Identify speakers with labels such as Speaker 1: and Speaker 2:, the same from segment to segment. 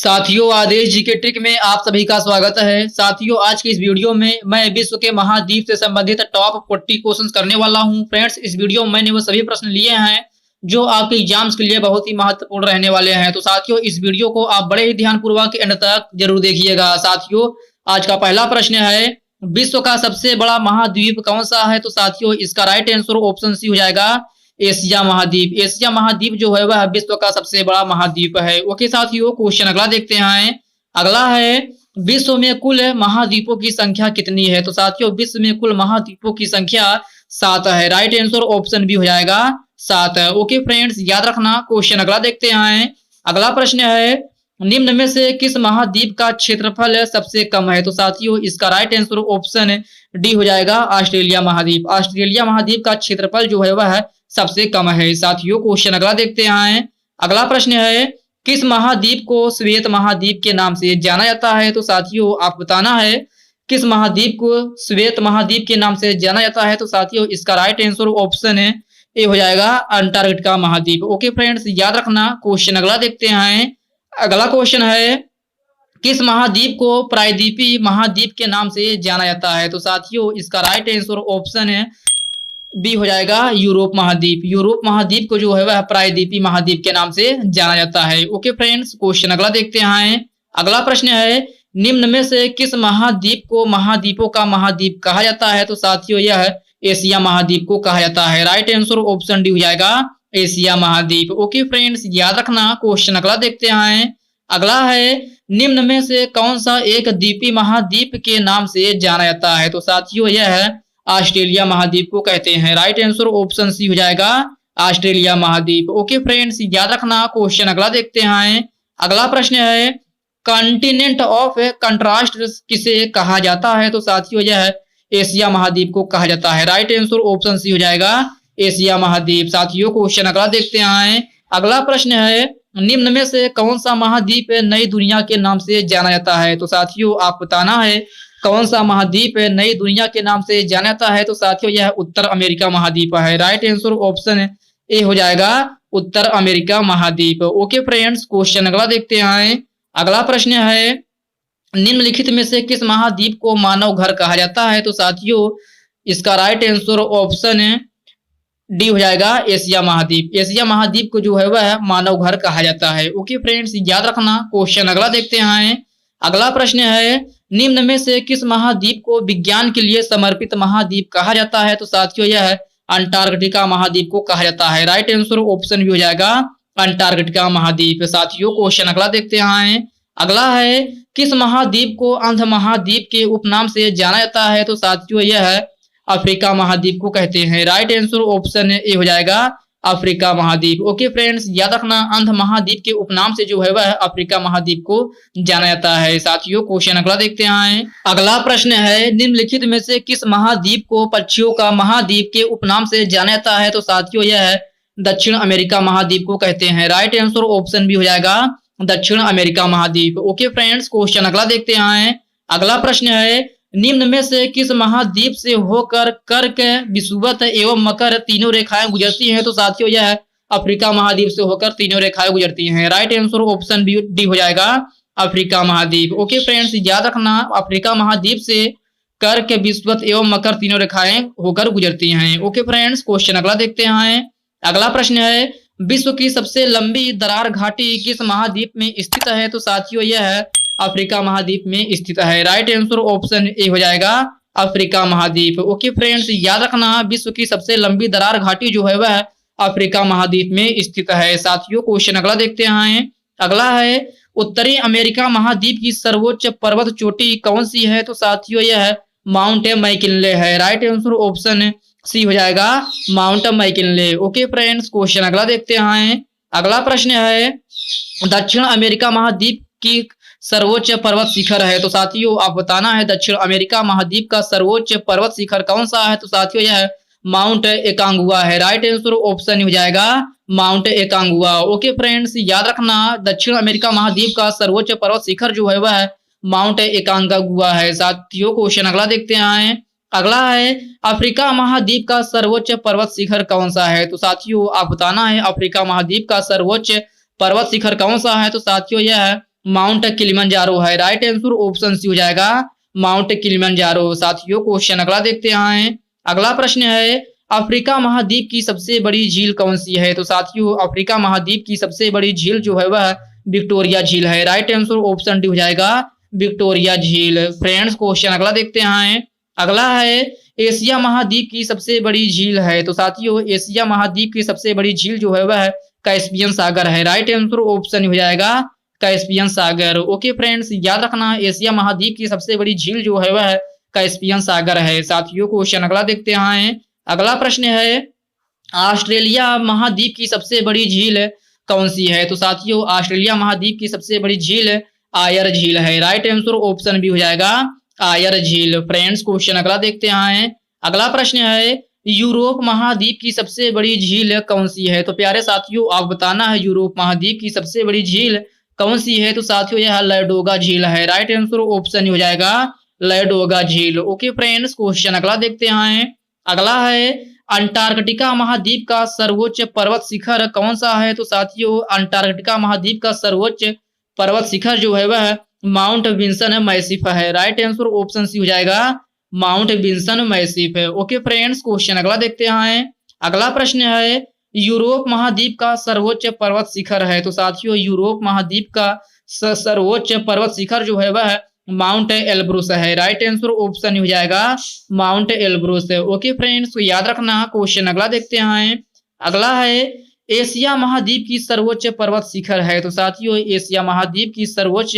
Speaker 1: साथियों, आदेश जी के ट्रिक में आप सभी का स्वागत है। साथियों, आज की इस वीडियो में मैं विश्व के महाद्वीप से संबंधित टॉप 40 क्वेश्चंस करने वाला हूं। फ्रेंड्स, इस वीडियो में मैंने वो सभी प्रश्न लिए हैं जो आपके एग्जाम्स के लिए बहुत ही महत्वपूर्ण रहने वाले हैं। तो साथियों, इस वीडियो को आप बड़े ही ध्यानपूर्वक एंड तक जरूर देखिएगा। साथियों, आज का पहला प्रश्न है, विश्व का सबसे बड़ा महाद्वीप कौन सा है? तो साथियों, इसका राइट आंसर ऑप्शन सी हो जाएगा, एशिया महाद्वीप। एशिया महाद्वीप जो है वह विश्व का सबसे बड़ा महाद्वीप है। ओके साथियों, क्वेश्चन अगला देखते हैं। अगला है, विश्व में कुल महाद्वीपों की संख्या कितनी है? तो साथियों, विश्व में कुल महाद्वीपों की संख्या 7 है। राइट आंसर ऑप्शन बी हो जाएगा 7 है। ओके फ्रेंड्स, याद रखना। क्वेश्चन अगला देखते हैं। अगला प्रश्न है, निम्न में से किस महाद्वीप का क्षेत्रफल सबसे कम है? तो साथियों, इसका राइट आंसर ऑप्शन डी हो जाएगा, ऑस्ट्रेलिया महाद्वीप। ऑस्ट्रेलिया महाद्वीप का क्षेत्रफल जो है वह सबसे कम है। साथियों, क्वेश्चन अगला देखते हैं। अगला प्रश्न है, किस महाद्वीप को श्वेत महाद्वीप के नाम से जाना जाता है? तो साथियों, आप बताना है किस महाद्वीप को श्वेत महाद्वीप के नाम से जाना जाता है। तो साथियों, इसका राइट आंसर ऑप्शन है ए हो जाएगा, अंटार्कटिका महाद्वीप। ओके फ्रेंड्स, याद रखना। क्वेश्चन अगला देखते हैं। अगला क्वेश्चन है, किस महाद्वीप को प्रायद्वीपीय महाद्वीप के नाम से जाना जाता है? तो साथियों, इसका राइट आंसर ऑप्शन है बी हो जाएगा, यूरोप महाद्वीप। यूरोप महाद्वीप को जो है वह प्रायद्वीपीय महाद्वीप के नाम से जाना जाता है। ओके फ्रेंड्स, क्वेश्चन अगला देखते हैं। अगला प्रश्न है, निम्न में से किस महाद्वीप को महाद्वीपों का महाद्वीप कहा जाता है? तो साथियों, यह एशिया महाद्वीप को कहा जाता है। राइट आंसर ऑप्शन डी हो जाएगा, एशिया महाद्वीप। ओके फ्रेंड्स, याद रखना। क्वेश्चन अगला देखते हैं। अगला है, निम्न में से कौन सा एक द्वीपीय महाद्वीप के नाम से जाना जाता है? तो साथियों, यह ऑस्ट्रेलिया महाद्वीप को कहते हैं। राइट आंसर ऑप्शन सी हो जाएगा, ऑस्ट्रेलिया महाद्वीप। ओके फ्रेंड्स, याद रखना। क्वेश्चन अगला देखते हैं। अगला प्रश्न है, कॉन्टिनेंट ऑफ कंट्रास्ट किसे कहा जाता है? तो साथियों, यह एशिया महाद्वीप को कहा जाता है। राइट आंसर ऑप्शन सी हो जाएगा, एशिया महाद्वीप। साथियों, क्वेश्चन अगला देखते हैं। अगला प्रश्न है, निम्न में से कौन सा महाद्वीप नई दुनिया के नाम से जाना जाता है? तो साथियों, आप बताना है कौन सा महाद्वीप नई दुनिया के नाम से जाना जाता है। तो साथियों, यह उत्तर अमेरिका महाद्वीप है। राइट आंसर ऑप्शन ए हो जाएगा, उत्तर अमेरिका महाद्वीप। ओके फ्रेंड्स, क्वेश्चन अगला देखते हैं। अगला प्रश्न है, निम्नलिखित में से किस महाद्वीप को मानव घर कहा जाता है? तो साथियों, इसका राइट आंसर ऑप्शन डी हो जाएगा, एशिया महाद्वीप। एशिया महाद्वीप को जो है वह मानव घर कहा जाता है। ओके फ्रेंड्स, याद रखना। क्वेश्चन अगला देखते हैं। अगला प्रश्न है, निम्न में से किस महाद्वीप को विज्ञान के लिए समर्पित महाद्वीप कहा जाता है? तो साथियों, यह अंटार्कटिका महाद्वीप को कहा जाता है। राइट आंसर ऑप्शन भी हो जाएगा, अंटार्कटिका महाद्वीप। साथियों, क्वेश्चन अगला देखते हैं। अगला है, किस महाद्वीप को अंध महाद्वीप के उपनाम से जाना जाता है? तो साथियों, यह अफ्रीका महाद्वीप को कहते हैं। राइट आंसर ऑप्शन ए हो जाएगा, अफ्रीका महाद्वीप। ओके फ्रेंड्स, याद रखना, अंध महाद्वीप के उपनाम से जो है वह अफ्रीका महाद्वीप को जाना जाता है। साथियों, क्वेश्चन अगला देखते हैं। अगला प्रश्न है, निम्नलिखित में से किस महाद्वीप को पक्षियों का महाद्वीप के उपनाम से जाना जाता है? तो साथियों, यह दक्षिण अमेरिका महाद्वीप को कहते हैं। राइट आंसर ऑप्शन भी हो जाएगा, दक्षिण अमेरिका महाद्वीप। ओके फ्रेंड्स, क्वेश्चन अगला देखते हैं। अगला प्रश्न है, निम्न में से किस महाद्वीप से होकर कर्क, विषुवत एवं मकर तीनों रेखाएं गुजरती हैं? तो साथियों, यह अफ्रीका महाद्वीप से होकर तीनों रेखाएं गुजरती हैं। राइट आंसर ऑप्शन डी हो जाएगा, अफ्रीका महाद्वीप। ओके फ्रेंड्स, याद रखना, अफ्रीका महाद्वीप से कर्क, विषुवत एवं मकर तीनों रेखाएं होकर गुजरती हैं। ओके फ्रेंड्स, क्वेश्चन अगला देखते हैं। अगला प्रश्न है, विश्व की सबसे लंबी दरार घाटी किस महाद्वीप में स्थित है? तो साथियों, यह अफ्रीका महाद्वीप में स्थित है। राइट आंसर ऑप्शन ए हो जाएगा, अफ्रीका महाद्वीप। ओके फ्रेंड्स, याद रखना, विश्व की सबसे लंबी दरार घाटी जो है वह अफ्रीका महाद्वीप में स्थित है। साथियों, क्वेश्चन अगला देखते हैं। अगला है, उत्तरी अमेरिका महाद्वीप की सर्वोच्च पर्वत चोटी कौन सी है? तो साथियों, यह माउंट मैकिनले है। राइट आंसर ऑप्शन सी हो जाएगा, mount McKinley. Okay friends, question अगला देखते हैं। अगला प्रश्न है, दक्षिण अमेरिका महाद्वीप की सर्वोच्च पर्वत शिखर है। तो साथियों, आप बताना है दक्षिण अमेरिका महाद्वीप का सर्वोच्च पर्वत शिखर कौन सा है? तो साथियों, यह माउंट एकांगुआ है। राइट आंसर ऑप्शन हो जाएगा, माउंट एकांगुआ। ओके फ्रेंड्स, याद रखना, दक्षिण अमेरिका महाद्वीप का सर्वोच्च पर्वत शिखर जो है वह माउंट एकांगुआ है। साथियों, क्वेश्चन अगला देखते हैं। अगला है, अफ्रीका महाद्वीप का सर्वोच्च पर्वत शिखर कौन सा है? तो साथियों, आप बताना है अफ्रीका महाद्वीप का सर्वोच्च पर्वत शिखर कौन सा है? तो साथियों, यह माउंट किलिमंजारो है। राइट आंसर ऑप्शन सी हो जाएगा माउंट किलिमंजारो। साथियों क्वेश्चन अगला देखते हैं। अगला प्रश्न है अफ्रीका महाद्वीप की सबसे बड़ी झील कौन सी है? तो साथियों अफ्रीका महाद्वीप की सबसे बड़ी झील जो है वह विक्टोरिया झील है। राइट आंसर ऑप्शन डी हो जाएगा विक्टोरिया झील। फ्रेंड्स क्वेश्चन अगला देखते हैं। अगला है एशिया महाद्वीप की सबसे बड़ी झील है। तो साथियों एशिया महाद्वीप की सबसे बड़ी झील जो है वह कैस्पियन सागर है। राइट आंसर ऑप्शन हो जाएगा कैस्पियन सागर। ओके फ्रेंड्स याद रखना एशिया महाद्वीप की सबसे बड़ी झील जो है वह कैस्पियन सागर है। साथियों क्वेश्चन अगला देखते हैं। अगला प्रश्न है ऑस्ट्रेलिया महाद्वीप की सबसे बड़ी झील कौन सी है? तो साथियों ऑस्ट्रेलिया महाद्वीप की सबसे बड़ी झील आयर झील है। राइट आंसर ऑप्शन भी हो जाएगा आयर झील। फ्रेंड्स क्वेश्चन अगला देखते हैं। अगला प्रश्न है यूरोप महाद्वीप की सबसे बड़ी झील कौन सी है? तो प्यारे साथियों आप बताना है यूरोप महाद्वीप की सबसे बड़ी झील कौन सी है? तो साथियों यह लैडोगा झील है। राइट आंसर ऑप्शन हो जाएगा लैडोगा झील। ओके फ्रेंड्स क्वेश्चन अगला देखते हैं। अगला है अंटार्कटिका महाद्वीप का सर्वोच्च पर्वत शिखर कौन सा है? तो साथियों अंटार्कटिका महाद्वीप का सर्वोच्च पर्वत शिखर जो है वह माउंट विंसन मैसिफ है। राइट आंसर ऑप्शन सी हो जाएगा माउंट विंसन मैसिफ है। ओके फ्रेंड्स क्वेश्चन अगला देखते हैं। अगला प्रश्न है यूरोप महाद्वीप का सर्वोच्च पर्वत शिखर है। तो साथियों यूरोप महाद्वीप का सर्वोच्च पर्वत शिखर जो है वह माउंट एल्ब्रुस है। राइट आंसर ऑप्शन हो जाएगा माउंट एल्ब्रुस। ओके फ्रेंड्स तो याद रखना। क्वेश्चन अगला देखते हैं। अगला है एशिया महाद्वीप की सर्वोच्च पर्वत शिखर है। तो साथियों एशिया महाद्वीप की सर्वोच्च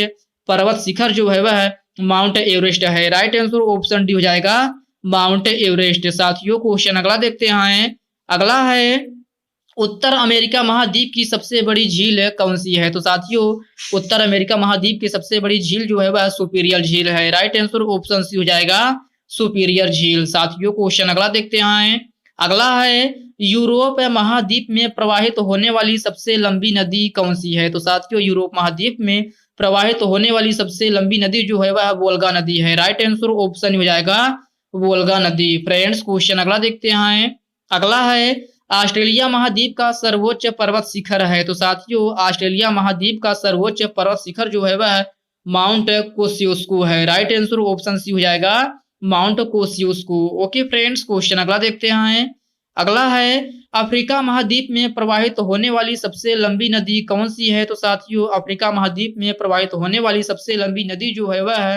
Speaker 1: पर्वत शिखर जो है वह माउंट एवरेस्ट है। राइट आंसर ऑप्शन डी हो जाएगा माउंट एवरेस्ट। साथियों क्वेश्चन अगला देखते हैं। अगला है उत्तर अमेरिका महाद्वीप की सबसे बड़ी झील कौन सी है? तो साथियों उत्तर अमेरिका महाद्वीप की सबसे बड़ी झील जो है वह सुपीरियर झील है। राइट आंसर ऑप्शन सी हो जाएगा सुपीरियर झील। साथियों क्वेश्चन अगला देखते हैं। अगला है यूरोप महाद्वीप में प्रवाहित होने वाली सबसे लंबी नदी कौन सी है? तो साथियों यूरोप महाद्वीप में प्रवाहित होने वाली सबसे लंबी नदी जो है वह वोल्गा नदी है। राइट आंसर ऑप्शन हो जाएगा वोल्गा नदी। फ्रेंड्स क्वेश्चन अगला देखते हैं। अगला है ऑस्ट्रेलिया महाद्वीप का सर्वोच्च पर्वत शिखर है। तो साथियों ऑस्ट्रेलिया महाद्वीप का सर्वोच्च पर्वत शिखर जो है वह माउंट कोसियुस्कू है। राइट आंसर ऑप्शन सी हो जाएगा माउंट कोसियुस्कू। ओके फ्रेंड्स क्वेश्चन अगला देखते हैं। अगला है अफ्रीका महाद्वीप में प्रवाहित होने वाली सबसे लंबी नदी कौन सी है? तो साथियों अफ्रीका महाद्वीप में प्रवाहित होने वाली सबसे लंबी नदी जो है वह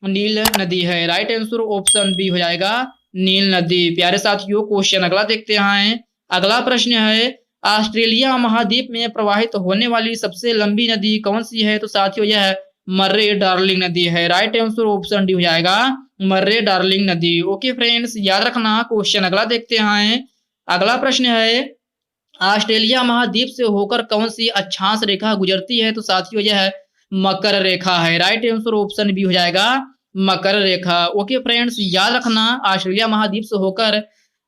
Speaker 1: नील नदी है। राइट आंसर ऑप्शन बी हो जाएगा नील नदी। प्यारे साथियों क्वेश्चन अगला देखते हैं। अगला प्रश्न है ऑस्ट्रेलिया महाद्वीप में प्रवाहित होने वाली सबसे लंबी नदी कौन सी है? तो साथियों यह मर्रे डार्लिंग नदी है। राइट आंसर ऑप्शन डी हो जाएगा मर्रे डार्लिंग नदी। ओके फ्रेंड्स याद रखना। क्वेश्चन अगला देखते हैं। अगला प्रश्न है ऑस्ट्रेलिया महाद्वीप से होकर कौन सी अक्षांश रेखा गुजरती है? तो साथियों यह मकर रेखा है। राइट आंसर ऑप्शन बी हो जाएगा मकर रेखा। ओके फ्रेंड्स याद रखना ऑस्ट्रेलिया महाद्वीप से होकर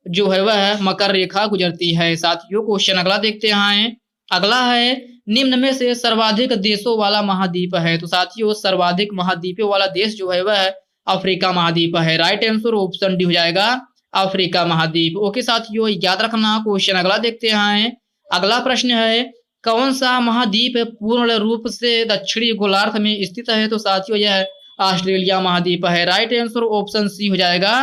Speaker 1: जो है वह मकर रेखा गुजरती है। साथियों क्वेश्चन अगला देखते हैं। अगला है निम्न में से सर्वाधिक देशों वाला महाद्वीप है। तो साथियों सर्वाधिक महाद्वीपों वाला देश जो है वह अफ्रीका महाद्वीप है। राइट आंसर ऑप्शन डी हो जाएगा अफ्रीका महाद्वीप। ओके साथियों याद रखना। क्वेश्चन अगला देखते हैं। अगला प्रश्न है कौन सा महाद्वीप पूर्ण रूप से दक्षिणी गोलार्ध में स्थित है? तो साथियों यह ऑस्ट्रेलिया महाद्वीप है। राइट आंसर ऑप्शन सी हो जाएगा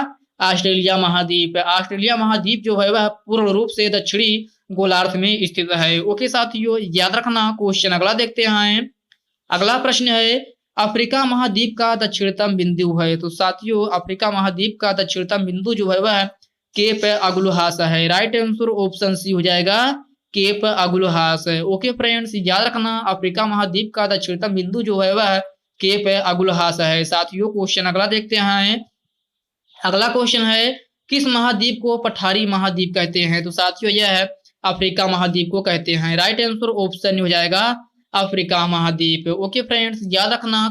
Speaker 1: ऑस्ट्रेलिया महाद्वीप। ऑस्ट्रेलिया महाद्वीप जो है वह पूर्ण रूप से दक्षिणी गोलार्ध में स्थित है। ओके साथियों याद रखना। क्वेश्चन अगला देखते हैं। अगला प्रश्न है अफ्रीका महाद्वीप का दक्षिणतम बिंदु है। तो साथियों अफ्रीका महाद्वीप का दक्षिणतम बिंदु जो है वह केप अगुलहास है। राइट आंसर ऑप्शन सी हो जाएगा केप अगुलहास। ओके फ्रेंड्स याद रखना अफ्रीका महाद्वीप का दक्षिणतम बिंदु जो है वह केप अगुलहास है। साथियों क्वेश्चन अगला देखते हैं। अगला क्वेश्चन है किस महाद्वीप को पठारी महाद्वीप कहते हैं? तो साथियों यह है अफ्रीका महाद्वीप को कहते हैं। राइट आंसर ऑप्शन हो जाएगा अफ्रीका महाद्वीप। ओके फ्रेंड्स याद रखना।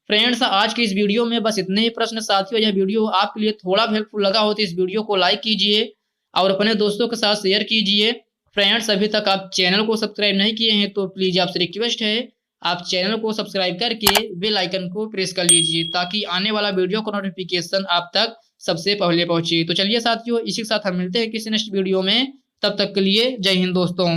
Speaker 1: फ्रेंड्स आज की इस वीडियो में बस इतने ही प्रश्न। साथियों यह वीडियो आपके लिए थोड़ा हेल्पफुल लगा हो तो इस वीडियो को लाइक कीजिए और अपने दोस्तों के साथ शेयर कीजिए। फ्रेंड्स अभी तक आप चैनल को सब्सक्राइब नहीं किए हैं तो प्लीज आपसे रिक्वेस्ट है आप चैनल को सब्सक्राइब करके बेल आइकन को प्रेस कर लीजिए ताकि आने वाला वीडियो का नोटिफिकेशन आप तक सबसे पहले पहुंचे। तो चलिए साथियों इसी के साथ हम मिलते हैं किसी नेक्स्ट वीडियो में। तब तक के लिए जय हिंद दोस्तों।